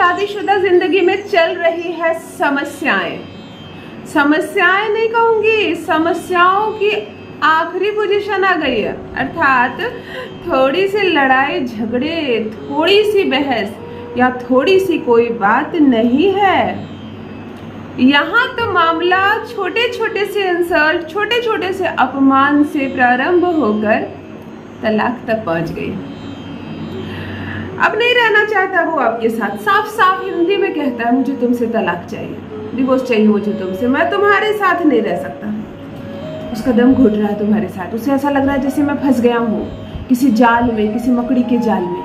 शादीशुदा जिंदगी में चल रही है समस्याएं नहीं कहूंगी, समस्याओं की आखिरी पोजीशन आ गई है। अर्थात थोड़ी सी लड़ाई झगड़े, थोड़ी सी बहस या थोड़ी सी कोई बात नहीं है। यहाँ तो मामला छोटे छोटे से इंसल्ट, छोटे छोटे से अपमान से प्रारंभ होकर तलाक तक पहुंच गई। अब नहीं रहना चाहता वो आपके साथ, साफ साफ हिंदी में कहता है मुझे तुमसे तलाक चाहिए, डिवोर्स चाहिए मुझे तुमसे, मैं तुम्हारे साथ नहीं रह सकता। उसका दम घुट रहा है तुम्हारे साथ, उसे ऐसा लग रहा है जैसे मैं फंस गया हूँ किसी जाल में, किसी मकड़ी के जाल में।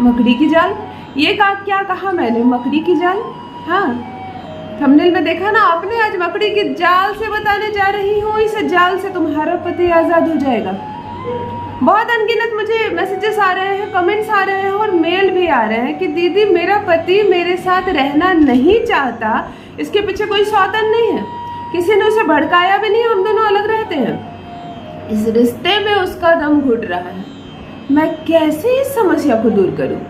मकड़ी की जाल, ये क्या कहा मैंने, मकड़ी की जाल? हाँ, थंबनेल में देखा ना आपने, आज मकड़ी की जाल से बताने जा रही हूँ। इस जाल से तुम्हारा पति आजाद हो जाएगा। बहुत अनगिनत मुझे मैसेजेस आ रहे हैं, कमेंट्स आ रहे हैं और मेल भी आ रहे हैं कि दीदी मेरा पति मेरे साथ रहना नहीं चाहता, इसके पीछे कोई सौतन नहीं है, किसी ने उसे भड़काया भी नहीं, हम दोनों अलग रहते हैं। इस रिश्ते में उसका दम घुट रहा है, मैं कैसे इस समस्या को दूर करूं?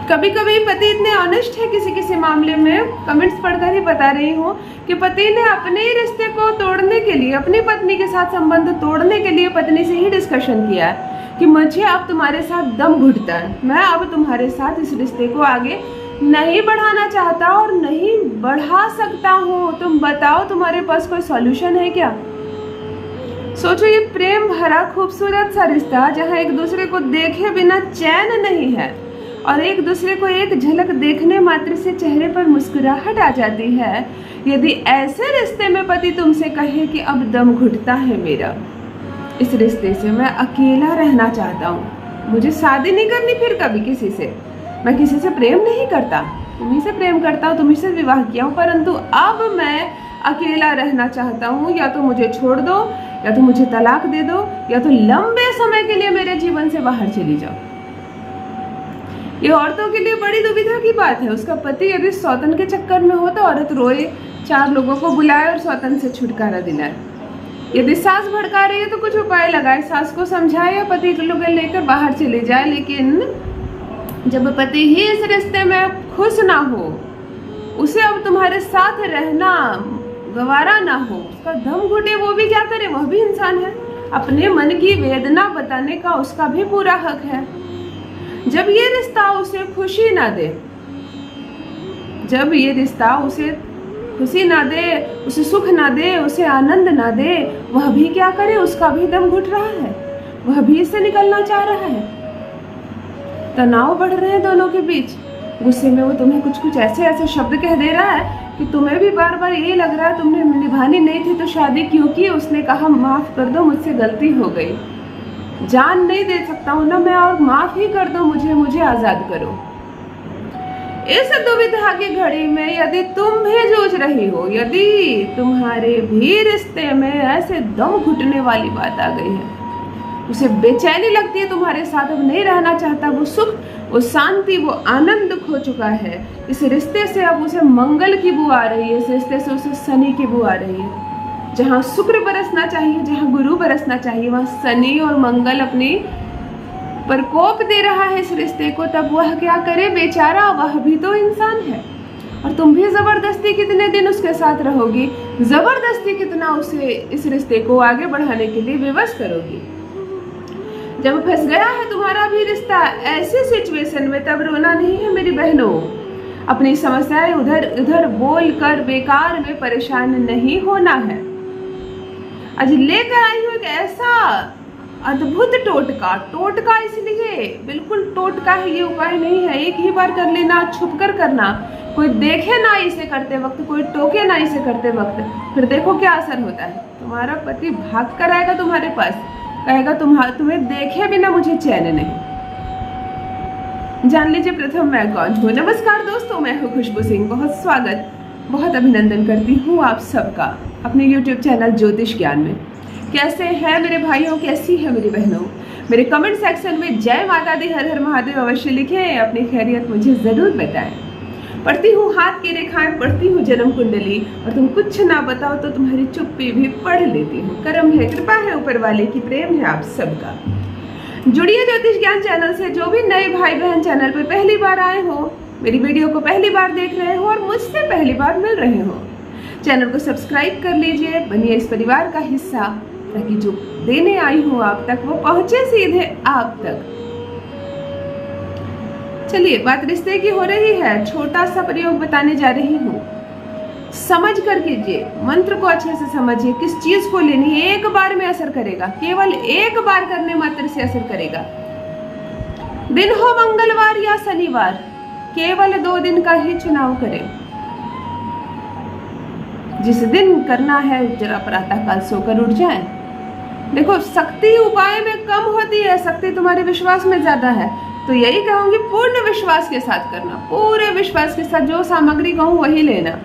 कभी कभी पति इतने ऑनेस्ट है किसी किसी मामले में, कमेंट्स पढ़कर ही बता रही हूँ कि पति ने अपने रिश्ते को तोड़ने के लिए, अपनी पत्नी के साथ संबंध तोड़ने के लिए पत्नी से ही डिस्कशन किया कि मुझे अब तुम्हारे साथ दम घुटता है, मैं अब तुम्हारे साथ इस रिश्ते को आगे नहीं बढ़ाना चाहता और नहीं बढ़ा सकता हूँ। तुम बताओ तुम्हारे पास कोई सॉल्यूशन है क्या? सोचो, ये प्रेम भरा खूबसूरत सा रिश्ता जहाँ एक दूसरे को देखे बिना चैन नहीं है और एक दूसरे को एक झलक देखने मात्र से चेहरे पर मुस्कुराहट आ जाती है। यदि ऐसे रिश्ते में पति तुमसे कहे कि अब दम घुटता है मेरा, इस रिश्ते से मैं अकेला रहना चाहता हूँ, मुझे शादी नहीं करनी फिर कभी किसी से, मैं किसी से प्रेम नहीं करता, तुम्ही से प्रेम करता हूँ, तुम्ही से विवाह किया हूँ, परंतु अब मैं अकेला रहना चाहता हूँ, या तो मुझे छोड़ दो, या तो मुझे तलाक दे दो, या तो लंबे समय के लिए मेरे जीवन से बाहर चली जाओ। ये औरतों के लिए बड़ी दुविधा की बात है। उसका पति यदि सौतन के चक्कर में हो तो औरत रोए, 4 लोगों को बुलाए और सौतन से छुटकारा दिलाए। यदि सास भड़का रही है तो कुछ उपाय लगाए, सास को समझाए या पति को लेकर बाहर चले जाए। लेकिन जब पति ही इस रिश्ते में खुश ना हो, उसे अब तुम्हारे साथ रहना गवारा ना हो, उसका दम घुटे, वो भी क्या करे, वह भी इंसान है, अपने मन की वेदना बताने का उसका भी पूरा हक है। जब ये रिश्ता उसे खुशी ना दे, जब ये रिश्ता उसे खुशी ना दे, उसे सुख ना दे, उसे आनंद ना दे, वह भी क्या करे, उसका भी दम घुट रहा है, वह भी इससे निकलना चाह रहा है। तनाव बढ़ रहे हैं दोनों के बीच। गुस्से में वो तुम्हें कुछ ऐसे शब्द कह दे रहा है कि तुम्हें भी बार बार ये लग रहा है तुमने निभानी नहीं थी तो शादी क्यों की। उसने कहा माफ कर दो, मुझसे गलती हो गई, जान नहीं दे सकता हूँ ना मैं, और माफ ही कर दो मुझे आजाद करो। इस दुविधा की घड़ी में यदि तुम भी जूझ रही हो, यदि तुम्हारे भी रिश्ते में ऐसे दम घुटने वाली बात आ गई है, उसे बेचैनी लगती है तुम्हारे साथ, अब नहीं रहना चाहता, वो सुख, वो शांति, वो आनंद खो चुका है, इस रिश्ते से अब उसे मंगल की बू आ रही है, इस रिश्ते से उसे शनि की बू आ रही है। जहाँ शुक्र बरसना चाहिए, जहाँ गुरु बरसना चाहिए, वहाँ शनि और मंगल अपनी प्रकोप दे रहा है इस रिश्ते को। तब वह क्या करे बेचारा, वह भी तो इंसान है। और तुम भी जबरदस्ती कितने दिन उसके साथ रहोगी, जबरदस्ती कितना उसे इस रिश्ते को आगे बढ़ाने के लिए विवश करोगी। जब फंस गया है तुम्हारा भी रिश्ता ऐसी सिचुएशन में, तब रोना नहीं है मेरी बहनों। अपनी समस्याएं उधर उधर बोल कर बेकार में परेशान नहीं होना है। आज लेकर आई हूँ एक ऐसा अद्भुत टोटका इसलिए बिल्कुल टोटका है, ये उपाय नहीं है, एक ही बार कर लेना, छुप कर करना, कोई देखे ना इसे करते वक्त, कोई टोके ना इसे करते वक्त, फिर देखो क्या असर होता है। तुम्हारा पति भाग कर आएगा तुम्हारे पास, कहेगा तुम्हें देखे बिना मुझे चैन नहीं। जान लीजिए प्रथम मैं कौन हूँ। नमस्कार दोस्तों, मैं हूँ खुशबू सिंह। बहुत स्वागत, बहुत अभिनंदन करती हूँ आप सबका अपने YouTube चैनल ज्योतिष ज्ञान में। कैसे हैं मेरे भाइयों, कैसी है मेरी बहनों? मेरे कमेंट सेक्शन में जय माता दी, हर हर महादेव अवश्य लिखें, अपनी खैरियत मुझे ज़रूर बताएं। पढ़ती हूँ हाथ की रेखाएं, पढ़ती हूँ जन्म कुंडली, और तुम कुछ ना बताओ तो तुम्हारी चुप्पी भी पढ़ लेती हूँ। कर्म है, कृपा है ऊपर वाले की, प्रेम है आप सबका। जुड़िए ज्योतिष ज्ञान चैनल से। जो भी नए भाई बहन चैनल पर पहली बार आए हो, मेरी वीडियो को पहली बार देख रहे हो और मुझसे पहली बार मिल रहे हो, चैनल को सब्सक्राइब कर लीजिए, बनिए इस परिवार का हिस्सा, ताकि जो देने आई हूँ आप तक वो पहुंचे सीधे आप तक। चलिए, बात रिश्ते की हो रही है। छोटा सा प्रयोग बताने जा रही हूँ, समझ कर कीजिए, मंत्र को अच्छे से समझिए। किस चीज को लेनी है, एक बार में असर करेगा, केवल एक बार करने मात्र से असर करेगा। दिन हो मंगलवार या शनिवार, केवल 2 दिन का ही चुनाव करें। जिस दिन करना है जरा प्रातः काल सोकर उठ जाए। देखो, शक्ति उपाय में कम होती है, शक्ति तुम्हारे विश्वास में ज्यादा है, तो यही कहूंगी पूर्ण विश्वास के साथ करना, पूरे विश्वास के साथ। जो सामग्री कहूँ वही लेना।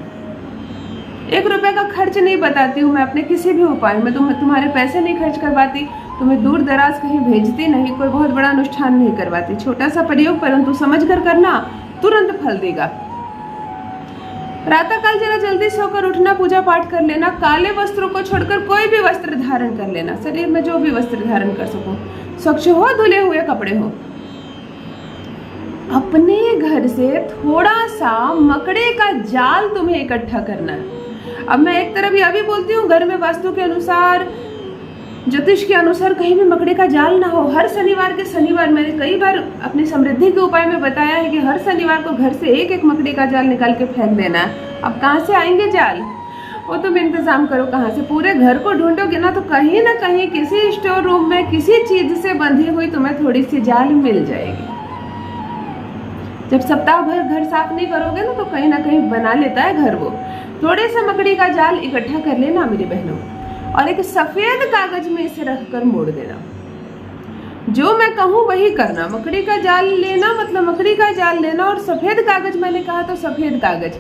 1 रुपए का खर्च नहीं बताती हूँ मैं अपने किसी भी उपाय में, तुम्हारे पैसे नहीं खर्च करवाती, तुम्हें दूर दराज कहीं भेजती नहीं, कोई बहुत बड़ा अनुष्ठान नहीं करवाती। छोटा सा प्रयोग परंतु समझ कर करना, तुरंत फल देगा। प्रातः काल जरा जल्दी सोकर उठना, पूजा पाठ कर लेना, काले वस्त्रों को छोड़कर कोई भी वस्त्र धारण कर लेना, शरीर में जो भी वस्त्र धारण कर सको, स्वच्छ हो, धुले हुए कपड़े हो। अपने घर से थोड़ा सा मकड़े का जाल तुम्हें इकट्ठा करना है। अब मैं एक तरफ यह भी बोलती हूँ, घर में वास्तु के अनुसार, ज्योतिष के अनुसार कहीं भी मकड़े का जाल ना हो। हर शनिवार के शनिवार मैंने कई बार अपनी समृद्धि के उपाय में बताया है कि हर शनिवार को घर से एक मकड़े का जाल निकाल के फेंक देना है। अब कहाँ से आएंगे जाल, वो तुम इंतजाम करो कहाँ से। पूरे घर को ढूंढोगे ना तो कहीं ना कहीं किसी स्टोर रूम में किसी चीज से बंधी हुई तुम्हें थोड़ी सी जाल मिल जाएगी। जब सप्ताह भर घर साफ नहीं करोगे ना तो कहीं ना कहीं बना लेता है घर वो। थोड़े से मकड़ी का जाल इकट्ठा कर लेना मेरी बहनों, और एक सफेद कागज में इसे रखकर मोड़ देना। जो मैं कहूँ वही करना। मकड़ी का जाल लेना मतलब मकड़ी का जाल लेना, और सफेद कागज मैंने कहा तो सफेद कागज।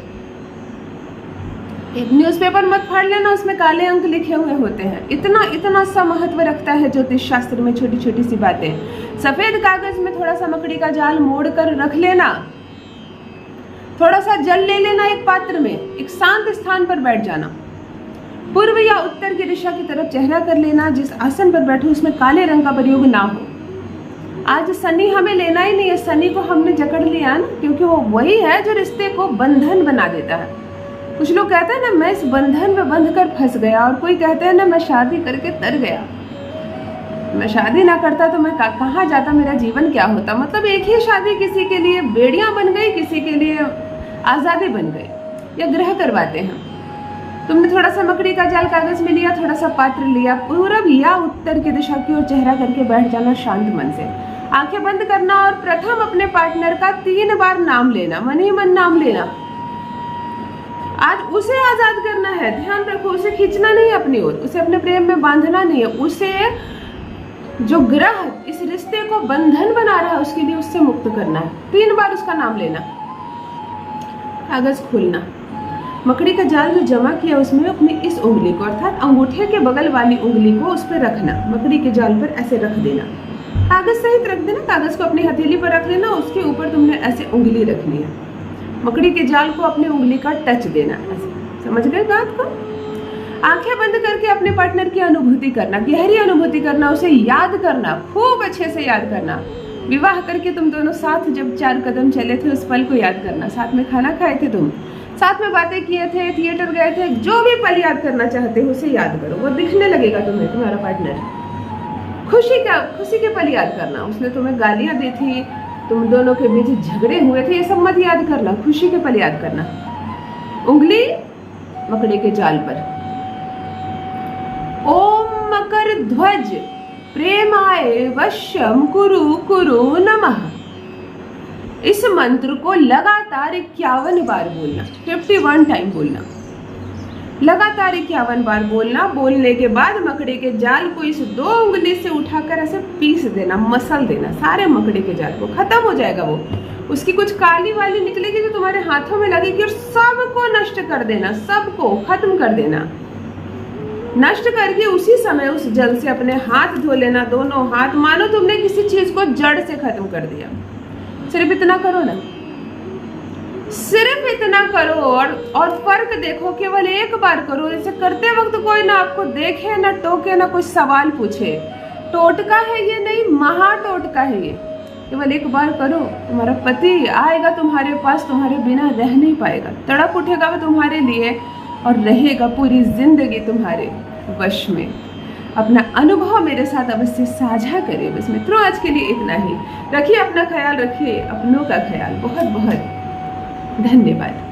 एक न्यूज़पेपर मत फाड़ लेना, उसमें काले अंक लिखे हुए होते हैं। इतना सा महत्व रखता है ज्योतिष शास्त्र में छोटी छोटी सी बातें। सफेद कागज में थोड़ा सा मकड़ी का जाल मोड़ कर रख लेना। थोड़ा सा जल ले लेना एक पात्र में, एक शांत स्थान पर बैठ जाना। पूर्व या उत्तर की दिशा की तरफ चेहरा कर लेना। जिस आसन पर बैठो उसमें काले रंग का प्रयोग ना हो। आज शनि हमें लेना ही नहीं है, शनि को हमने जकड़ लिया ना, क्योंकि वो वही है जो रिश्ते को बंधन बना देता है। कुछ लोग कहते हैं ना, मैं इस बंधन में बंध कर फंस गया, और कोई कहते हैं ना, मैं शादी करके तर गया। मैं शादी ना करता तो मैं कहाँ जाता, मेरा जीवन क्या होता। मतलब एक ही शादी किसी के लिए बेड़ियां बन गई, किसी के लिए आजादी बन गई। या ग्रह करवाते हैं। तुमने थोड़ा सा मकड़ी का जाल कागज में लिया, थोड़ा सा पात्र लिया, पूरब या उत्तर की दिशा की ओर चेहरा करके बैठ जाना शांत मन से। आंखें बंद करना और प्रथम अपने पार्टनर का 3 बार नाम लेना, मन ही मन नाम लेना। आज उसे आजाद करना है, ध्यान रखो, उसे खींचना नहीं अपनी ओर, उसे अपने प्रेम में बांधना नहीं है। उसे, जो ग्रह इस रिश्ते को बंधन बना रहा है, उसके लिए उससे मुक्त करना है। 3 बार उसका नाम लेना। कागज खोलना, मकड़ी का जाल जो जमा किया उसमें अपनी इस उंगली को, अर्थात अंगूठे के बगल वाली उंगली को उस पर रखना। मकड़ी के जाल पर ऐसे रख देना, कागज सहित रख देना। कागज को अपनी हथेली पर रख लेना, उसके ऊपर तुमने ऐसे उंगली रखनी है। मकड़ी के जाल को अपनी उंगली का टच देना, ऐसे। समझ गए बात को? आंखें बंद करके अपने पार्टनर की अनुभूति करना, गहरी अनुभूति करना, उसे याद करना, खूब अच्छे से याद करना। विवाह करके तुम दोनों साथ जब 4 कदम चले थे उस पल को याद करना। साथ में खाना खाए थे तुम, साथ में बातें किए थे, थिएटर गए थे, जो भी पल याद करना चाहते हो उसे याद करो। वो दिखने लगेगा तुम्हें, तुम्हारा पार्टनर। खुशी के पल याद करना। उसने तुम्हें गालियां दी थी, तुम दोनों के बीच झगड़े हुए थे, ये सब मत याद करना, खुशी के पल याद करना। उंगली मकड़े के जाल पर। ओम मकर ध्वज प्रेमाय वश्यम कुरु कुरु नमः। इस मंत्र को लगातार 51 बार बोलना, 51 टाइम बोलना। लगातार 51 बार बोलना। बोलने के बाद मकड़े के जाल को इस 2 उंगली से उठाकर ऐसे पीस देना, मसल देना। सारे मकड़े के जाल को खत्म हो जाएगा वो। उसकी कुछ काली वाली निकलेगी जो तुम्हारे हाथों में लगेगी, और सबको नष्ट कर देना, सबको खत्म कर देना। नष्ट करके उसी समय उस जल से अपने हाथ धो लेना, दोनों हाथ, मानो तुमने किसी चीज को जड़ से खत्म कर दिया। सिर्फ इतना करो ना, सिर्फ इतना करो, और फर्क देखो। केवल एक बार करो। इसे करते वक्त कोई ना आपको देखे, ना टोके, ना कुछ सवाल पूछे। टोटका है ये नहीं, महा टोटका है ये। केवल एक बार करो, तुम्हारा पति आएगा तुम्हारे पास, तुम्हारे बिना रह नहीं पाएगा, तड़प उठेगा वो तुम्हारे लिए और रहेगा पूरी जिंदगी तुम्हारे वश में। अपना अनुभव मेरे साथ अवश्य साझा करें। बस मित्रों, आज के लिए इतना ही। रखिए अपना ख्याल, रखिए अपनों का ख्याल। बहुत बहुत धन्यवाद।